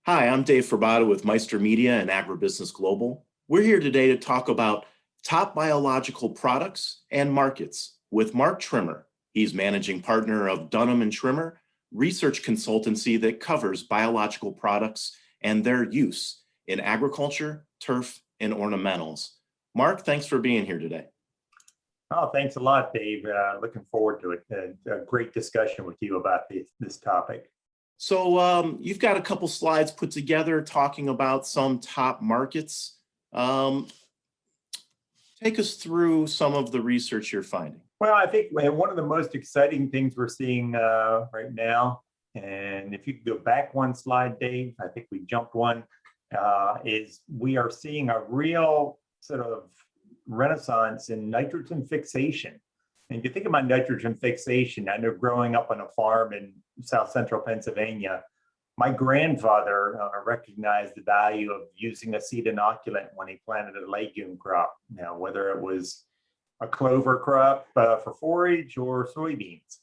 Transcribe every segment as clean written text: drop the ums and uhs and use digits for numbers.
Hi, I'm Dave Ferbato with Meister Media and AgriBusiness Global. We're here today to talk about top biological products and markets with Mark Trimmer. He's managing partner of Dunham & Trimmer, research consultancy that covers biological products and their use in agriculture, turf, and ornamentals. Mark, thanks for being here today. Oh, thanks a lot, Dave. Looking forward to it. A great discussion with you about this topic. So you've got a couple slides put together talking about some top markets. Take us through some of the research you're finding. Well, I think one of the most exciting things we're seeing right now, and if you could go back one slide, Dave, I think we jumped one, is we are seeing a real sort of renaissance in nitrogen fixation. And if you think about nitrogen fixation, I know growing up on a farm in South Central Pennsylvania, my grandfather recognized the value of using a seed inoculant when he planted a legume crop. Now, whether it was a clover crop for forage or soybeans.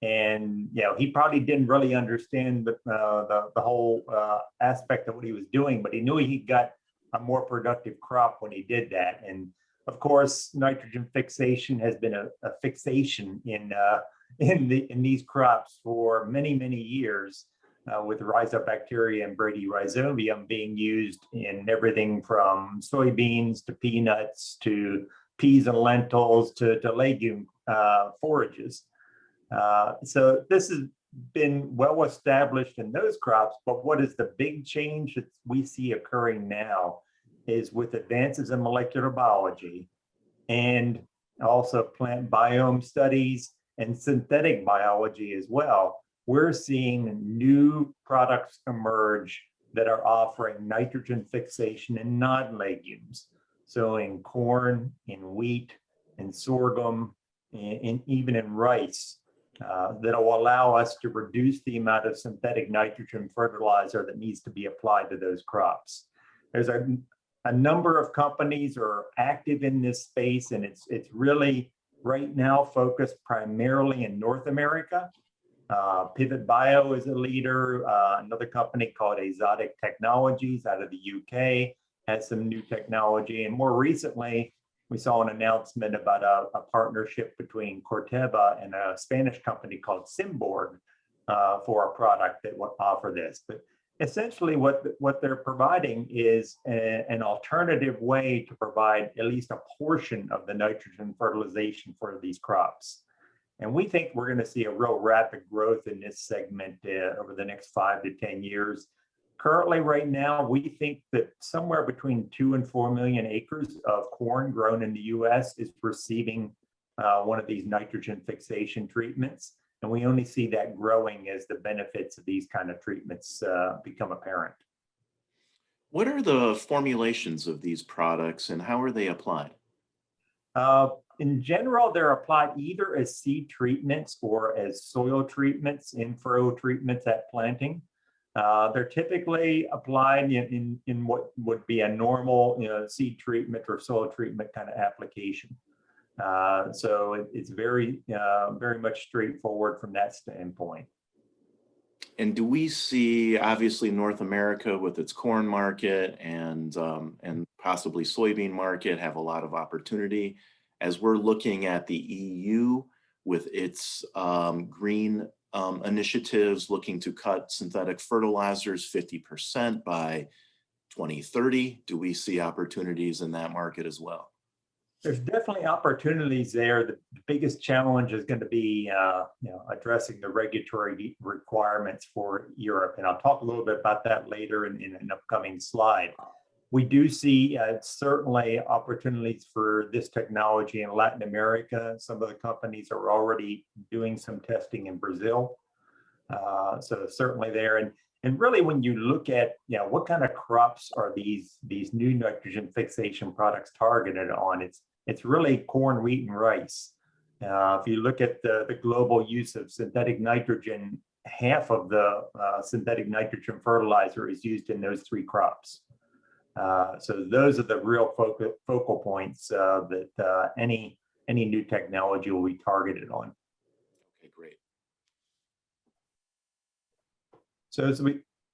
And he probably didn't really understand the whole aspect of what he was doing, but he knew he got a more productive crop when he did that. And of course, nitrogen fixation has been a fixation in these crops for many, many years, with rhizobacteria and bradyrhizobium being used in everything from soybeans to peanuts to peas and lentils to legume forages. So this has been well established in those crops, but what is the big change that we see occurring now is with advances in molecular biology and also plant biome studies and synthetic biology as well. We're seeing new products emerge that are offering nitrogen fixation in non-legumes. So in corn, in wheat, in sorghum, and even in rice, that will allow us to reduce the amount of synthetic nitrogen fertilizer that needs to be applied to those crops. There's a number of companies are active in this space, and it's really right now focused primarily in North America. Pivot Bio is a leader. Another company called Exotic Technologies out of the UK has some new technology. And more recently, we saw an announcement about a partnership between Corteva and a Spanish company called Symborg for a product that will offer this. But essentially what they're providing is an alternative way to provide at least a portion of the nitrogen fertilization for these crops. And we think we're going to see a real rapid growth in this segment over the next 5 to 10 years. Currently, right now, we think that somewhere between 2 and 4 million acres of corn grown in the US is receiving one of these nitrogen fixation treatments. And we only see that growing as the benefits of these kind of treatments become apparent. What are the formulations of these products and how are they applied? In general, they're applied either as seed treatments or as soil treatments, in-furrow treatments at planting. They're typically applied in what would be a normal seed treatment or soil treatment kind of application. So it's very much straightforward from that standpoint. And do we see, obviously, North America with its corn market and possibly soybean market have a lot of opportunity as we're looking at the EU with its green initiatives looking to cut synthetic fertilizers 50% by 2030? Do we see opportunities in that market as well? There's definitely opportunities there. The biggest challenge is going to be addressing the regulatory requirements for Europe. And I'll talk a little bit about that later in an upcoming slide. We do see certainly opportunities for this technology in Latin America. Some of the companies are already doing some testing in Brazil. So certainly there. And really, when you look at what kind of crops are these new nitrogen fixation products targeted on, it's really corn, wheat, and rice. If you look at the global use of synthetic nitrogen, half of the synthetic nitrogen fertilizer is used in those 3 crops. So those are the real focal points that any new technology will be targeted on. Okay, great. So as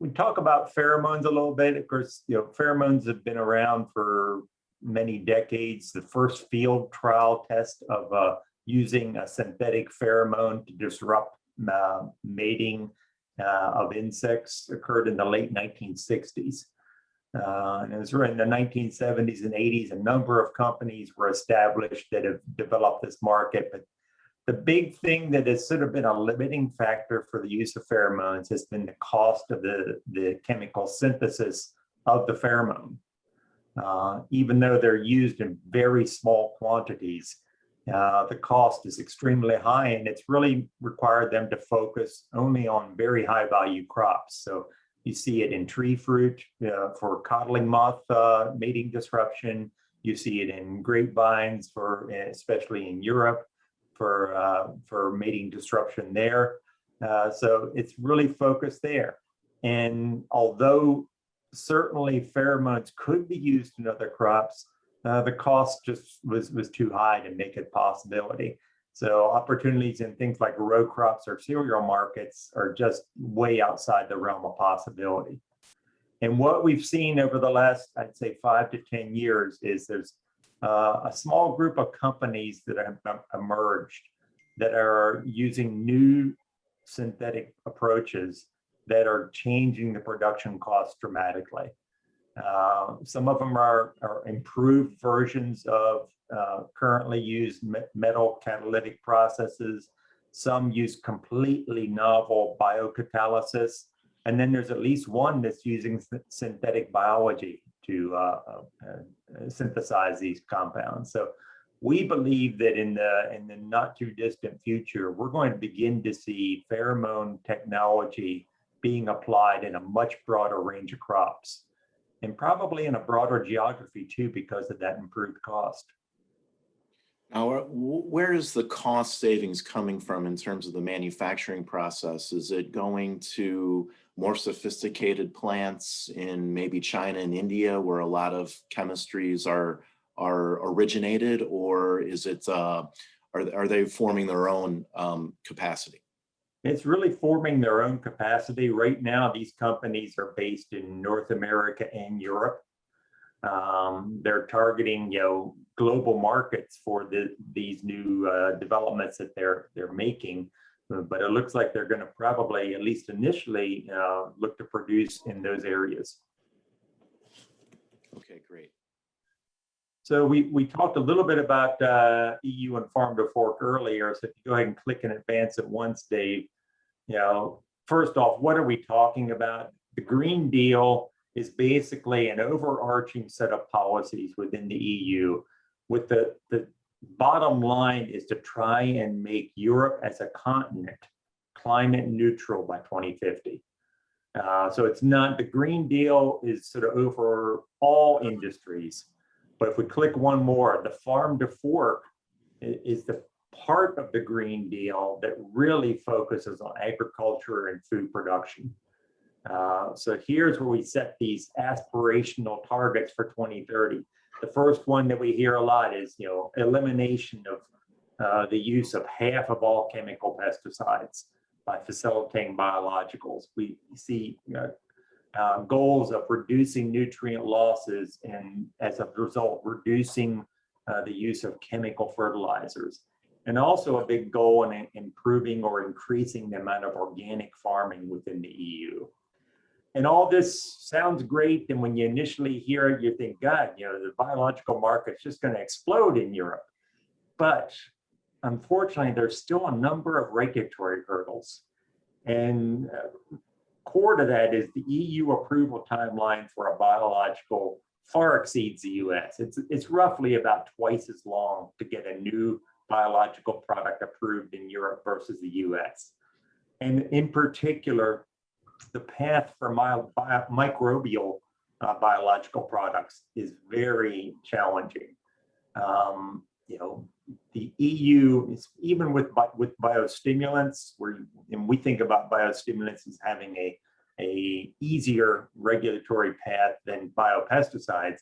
we talk about pheromones a little bit. Of course, pheromones have been around for many decades. The first field trial test of using a synthetic pheromone to disrupt mating of insects occurred in the late 1960s. And it was in the 1970s and 80s, a number of companies were established that have developed this market. But the big thing that has sort of been a limiting factor for the use of pheromones has been the cost of the chemical synthesis of the pheromone. Even though they're used in very small quantities, the cost is extremely high, and it's really required them to focus only on very high value crops. So you see it in tree fruit for codling moth mating disruption. You see it in grapevines, especially in Europe, for mating disruption there. So it's really focused there. And although certainly pheromones could be used in other crops, the cost just was too high to make it a possibility. So opportunities in things like row crops or cereal markets are just way outside the realm of possibility. And what we've seen over the last, I'd say, 5 to 10 years is there's a small group of companies that have emerged that are using new synthetic approaches that are changing the production costs dramatically. Some of them are improved versions of currently used metal catalytic processes. Some use completely novel biocatalysis. And then there's at least one that's using synthetic biology to synthesize these compounds. So we believe that in the not too distant future, we're going to begin to see pheromone technology being applied in a much broader range of crops, and probably in a broader geography too, because of that improved cost. Now, where is the cost savings coming from in terms of the manufacturing process? Is it going to more sophisticated plants in maybe China and India, where a lot of chemistries are originated, or is it are they forming their own capacity? It's really forming their own capacity. Right now, these companies are based in North America and Europe. They're targeting, global markets for these new developments that they're making. But it looks like they're going to probably, at least initially, look to produce in those areas. Okay, great. So we talked a little bit about EU and Farm to Fork earlier. So if you go ahead and click and advance it once, Dave, first off, what are we talking about? The Green Deal is basically an overarching set of policies within the EU, with the bottom line is to try and make Europe as a continent climate neutral by 2050. So it's not, the Green Deal is sort of over all industries. But if we click one more, the Farm to Fork is the part of the Green Deal that really focuses on agriculture and food production. So here's where we set these aspirational targets for 2030. The first one that we hear a lot is, elimination of the use of half of all chemical pesticides by facilitating biologicals. We see goals of reducing nutrient losses and, as a result, reducing the use of chemical fertilizers. And also a big goal in improving or increasing the amount of organic farming within the EU. And all this sounds great. And when you initially hear it, you think, God, the biological market's just going to explode in Europe. But unfortunately, there's still a number of regulatory hurdles. And core to that is the EU approval timeline for a biological far exceeds the US. It's roughly about twice as long to get a new biological product approved in Europe versus the US. And in particular, the path for microbial biological products is very challenging. The EU is, even with biostimulants, and we think about biostimulants as having a easier regulatory path than biopesticides.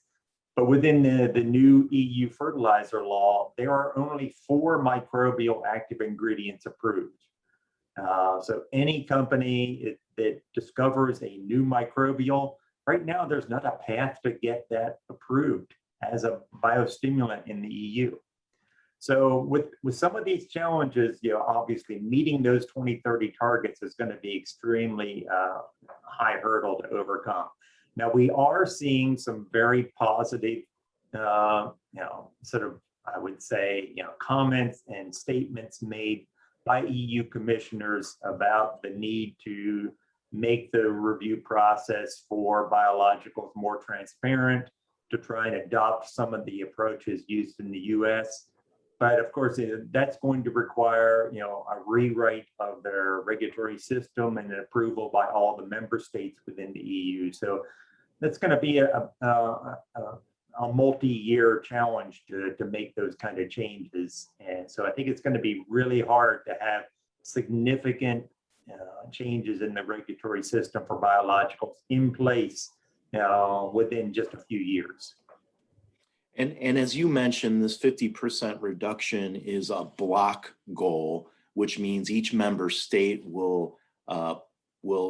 But within the new EU fertilizer law, there are only 4 microbial active ingredients approved. So any company that discovers a new microbial, right now there's not a path to get that approved as a biostimulant in the EU. So with some of these challenges, obviously meeting those 2030 targets is going to be extremely high hurdle to overcome. Now we are seeing some very positive, sort of, I would say, comments and statements made by EU commissioners about the need to make the review process for biologicals more transparent, to try and adopt some of the approaches used in the US. But of course, that's going to require, a rewrite of their regulatory system and an approval by all the member states within the EU. So that's going to be a multi-year challenge to make those kind of changes. And so I think it's going to be really hard to have significant changes in the regulatory system for biologicals in place within just a few years. And as you mentioned, this 50% reduction is a block goal, which means each member state will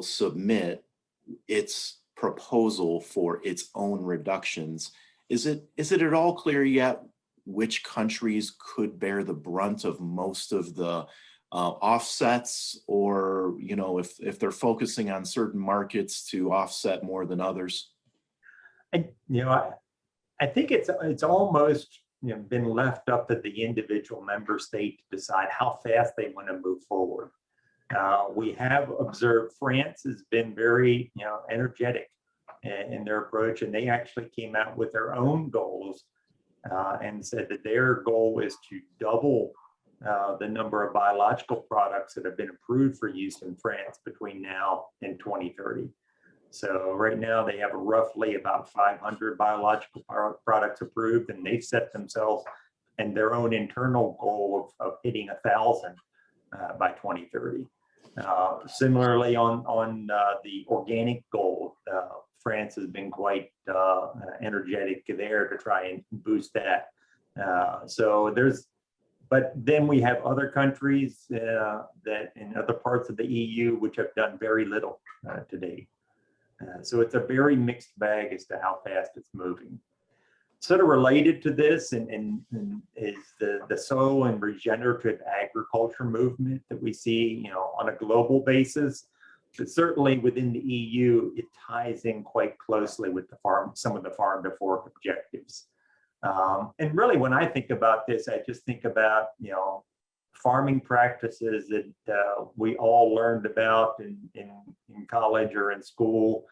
submit its proposal for its own reductions. Is it at all clear yet which countries could bear the brunt of most of the offsets, or if they're focusing on certain markets to offset more than others? I think it's almost been left up to the individual member state to decide how fast they want to move forward. We have observed France has been very energetic in their approach, and they actually came out with their own goals and said that their goal is to double the number of biological products that have been approved for use in France between now and 2030. So right now they have roughly about 500 biological products approved, and they've set themselves and their own internal goal of hitting 1,000 by 2030. Similarly, on the organic goal, France has been quite energetic there to try and boost that. But then we have other countries that in other parts of the EU which have done very little to date. So it's a very mixed bag as to how fast it's moving. Sort of related to this and is the soil and regenerative agriculture movement that we see, on a global basis. But certainly within the EU, it ties in quite closely with some of the farm to fork objectives. And really, when I think about this, I just think about, farming practices that we all learned about in college or in school,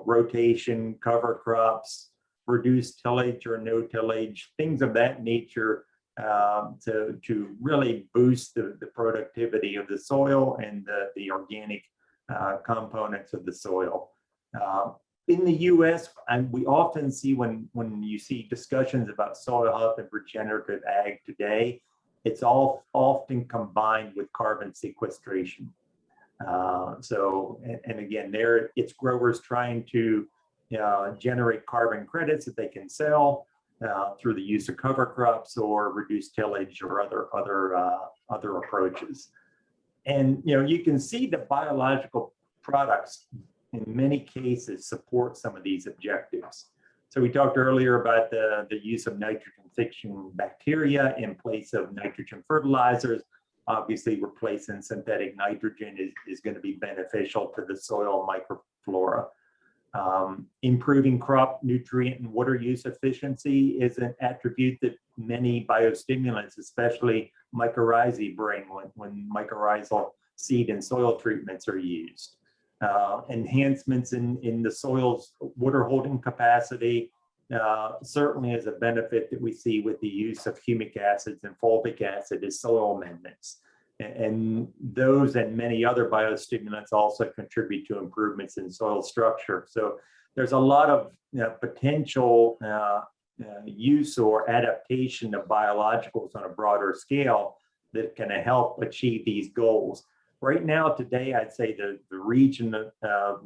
rotation, cover crops, reduced tillage or no tillage, things of that nature to really boost the productivity of the soil and the organic components of the soil. In the US, and we often see when you see discussions about soil health and regenerative ag today, it's all often combined with carbon sequestration. And again, it's growers trying to generate carbon credits that they can sell through the use of cover crops or reduced tillage or other approaches. And you can see that biological products in many cases support some of these objectives. So we talked earlier about the use of nitrogen fixing bacteria in place of nitrogen fertilizers. Obviously, replacing synthetic nitrogen is going to be beneficial to the soil microflora. Improving crop nutrient and water use efficiency is an attribute that many biostimulants, especially mycorrhizae, bring when mycorrhizal seed and soil treatments are used. Enhancements in the soil's water holding capacity certainly is a benefit that we see with the use of humic acids and fulvic acid as soil amendments. And those and many other biostimulants also contribute to improvements in soil structure. So there's a lot of potential use or adaptation of biologicals on a broader scale that can help achieve these goals. Right now, today, I'd say the region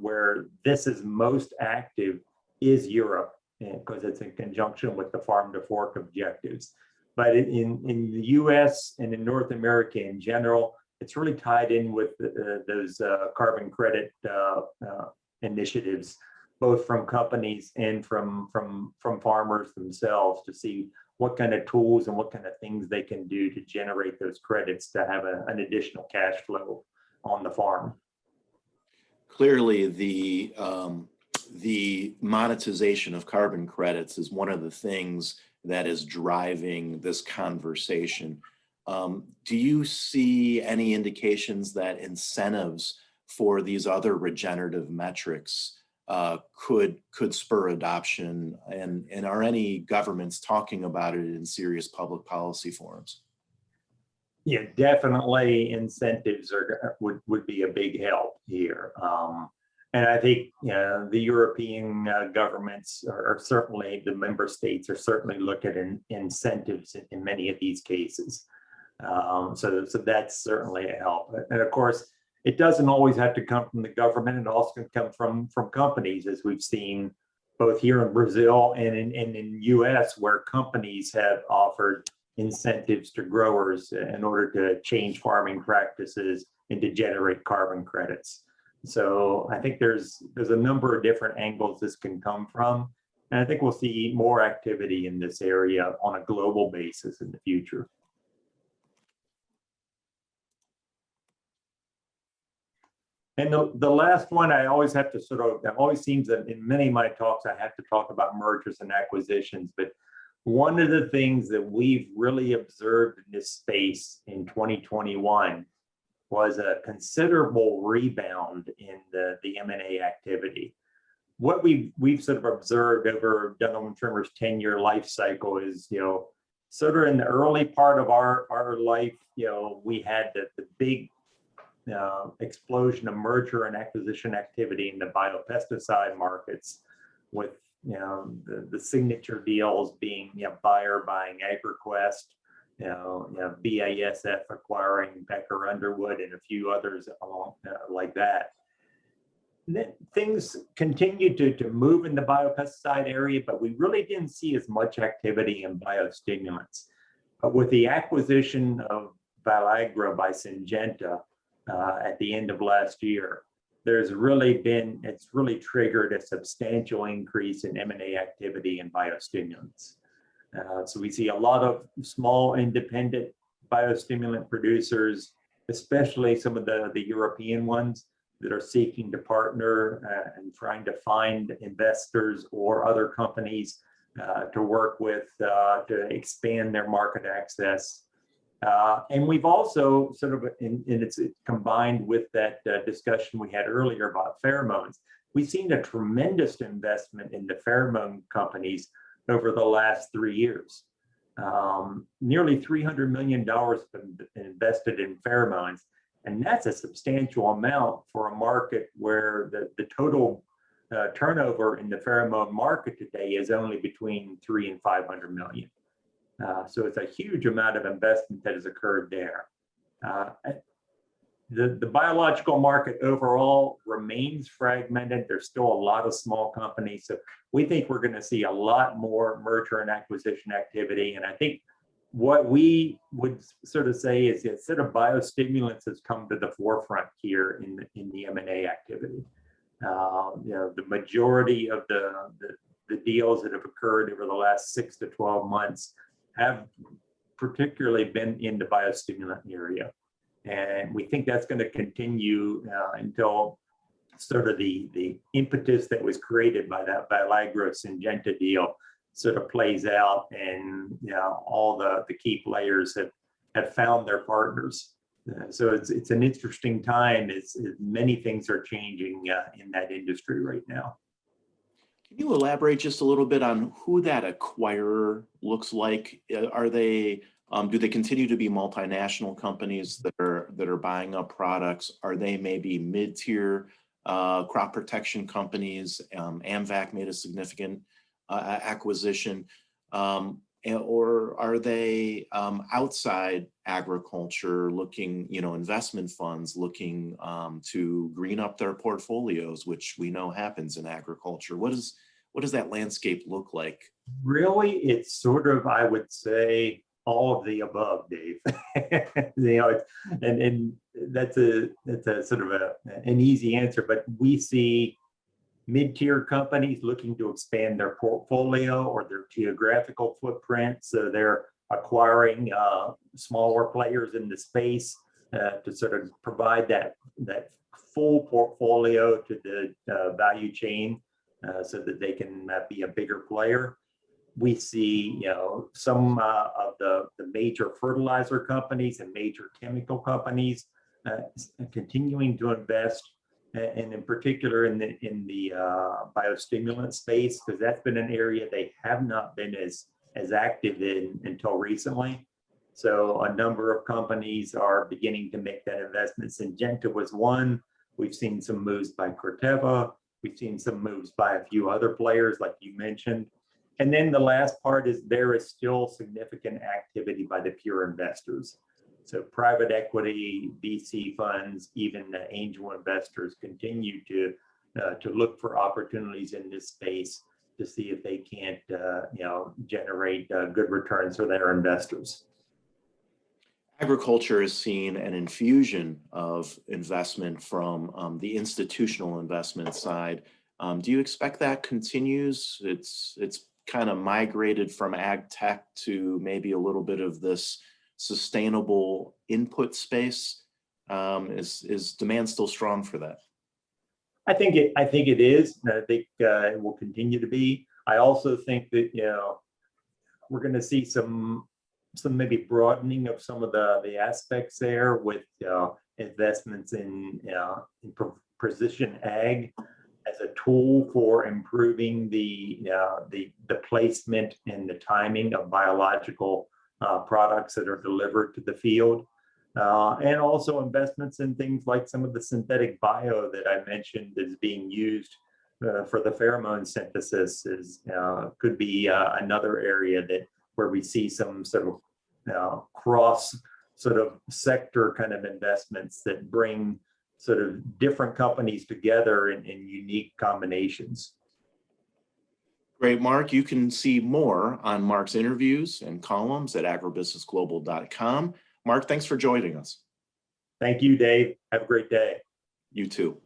where this is most active is Europe, because it's in conjunction with the farm to fork objectives. But in the US and in North America in general, it's really tied in with those carbon credit initiatives, both from companies and from farmers themselves, to see what kind of tools and what kind of things they can do to generate those credits to have an additional cash flow on the farm. Clearly, the monetization of carbon credits is one of the things that is driving this conversation. Do you see any indications that incentives for these other regenerative metrics could spur adoption, and are any governments talking about it in serious public policy forums? Yeah, definitely incentives would be a big help here. And I think the European governments are certainly, the member states are certainly looking at incentives in many of these cases. So that's certainly a help. And of course, it doesn't always have to come from the government. It also can come from companies, as we've seen both here in Brazil and in US, where companies have offered incentives to growers in order to change farming practices and to generate carbon credits. So I think there's a number of different angles this can come from. And I think we'll see more activity in this area on a global basis in the future. And the last one, I always have to it always seems that in many of my talks, I have to talk about mergers and acquisitions. But one of the things that we've really observed in this space in 2021 was a considerable rebound in the M&A activity. What we've sort of observed over Dunlop Trimmer's 10-year life cycle is, sort of in the early part of our life, we had the big explosion of merger and acquisition activity in the biopesticide markets, with the signature deals being Bayer buying AgriQuest, BASF acquiring Becker Underwood, and a few others along like that. Then things continued to move in the biopesticide area, but we really didn't see as much activity in biostimulants. But with the acquisition of Valagro by Syngenta at the end of last year, it's really triggered a substantial increase in M&A activity in biostimulants. So we see a lot of small independent biostimulant producers, especially some of the European ones, that are seeking to partner and trying to find investors or other companies to work with to expand their market access. And we've also sort of, it's combined with that discussion we had earlier about pheromones, we've seen a tremendous investment in the pheromone companies over the last 3 years. Nearly $300 million have been invested in pheromones, and that's a substantial amount for a market where the total turnover in the pheromone market today is only between 300 and 500 million. So it's a huge amount of investment that has occurred there. The biological market overall remains fragmented. There's still a lot of small companies. So we think we're going to see a lot more merger and acquisition activity. And I think what we would sort of say is that sort of biostimulants has come to the forefront here in the M&A activity. The majority of the deals that have occurred over the last 6 to 12 months have particularly been in the biostimulant area. And we think that's going to continue until sort of the impetus that was created by that Valagro Syngenta deal sort of plays out, and all the key players have found their partners. So it's an interesting time as many things are changing in that industry right now. Can you elaborate just a little bit on who that acquirer looks like? Are they do they continue to be multinational companies that are buying up products? Are they maybe mid-tier crop protection companies? AMVAC made a significant acquisition, or are they outside agriculture looking, investment funds looking to green up their portfolios, which we know happens in agriculture? What does that landscape look like? Really, it's sort of, I would say, all of the above, Dave. You know, and that's a sort of an easy answer, but we see mid-tier companies looking to expand their portfolio or their geographical footprint. So they're acquiring smaller players in the space to sort of provide that full portfolio to the value chain so that they can be a bigger player. We see, you know, some of the major fertilizer companies and major chemical companies continuing to invest, and in particular in the biostimulant space, because that's been an area they have not been as active in until recently. So a number of companies are beginning to make that investment. Syngenta was one. We've seen some moves by Corteva. We've seen some moves by a few other players, like you mentioned. And then the last part is there is still significant activity by the pure investors. So private equity, VC funds, even angel investors continue to look for opportunities in this space to see if they can't, you know, generate good returns for their investors. Agriculture has seen an infusion of investment from the institutional investment side. Do you expect that continues? It's kind of migrated from ag tech to maybe a little bit of this sustainable input space. Is demand still strong for that? I think it is. I think it will continue to be. I also think that, you know, we're going to see some maybe broadening of some of the aspects there with investments in precision ag as a tool for improving the placement and the timing of biological products that are delivered to the field. And also investments in things like some of the synthetic bio that I mentioned is being used for the pheromone synthesis could be another area where we see some sort of cross sort of sector kind of investments that bring sort of different companies together in unique combinations. Great, Mark. You can see more on Mark's interviews and columns at agribusinessglobal.com. Mark, thanks for joining us. Thank you, Dave. Have a great day. You too.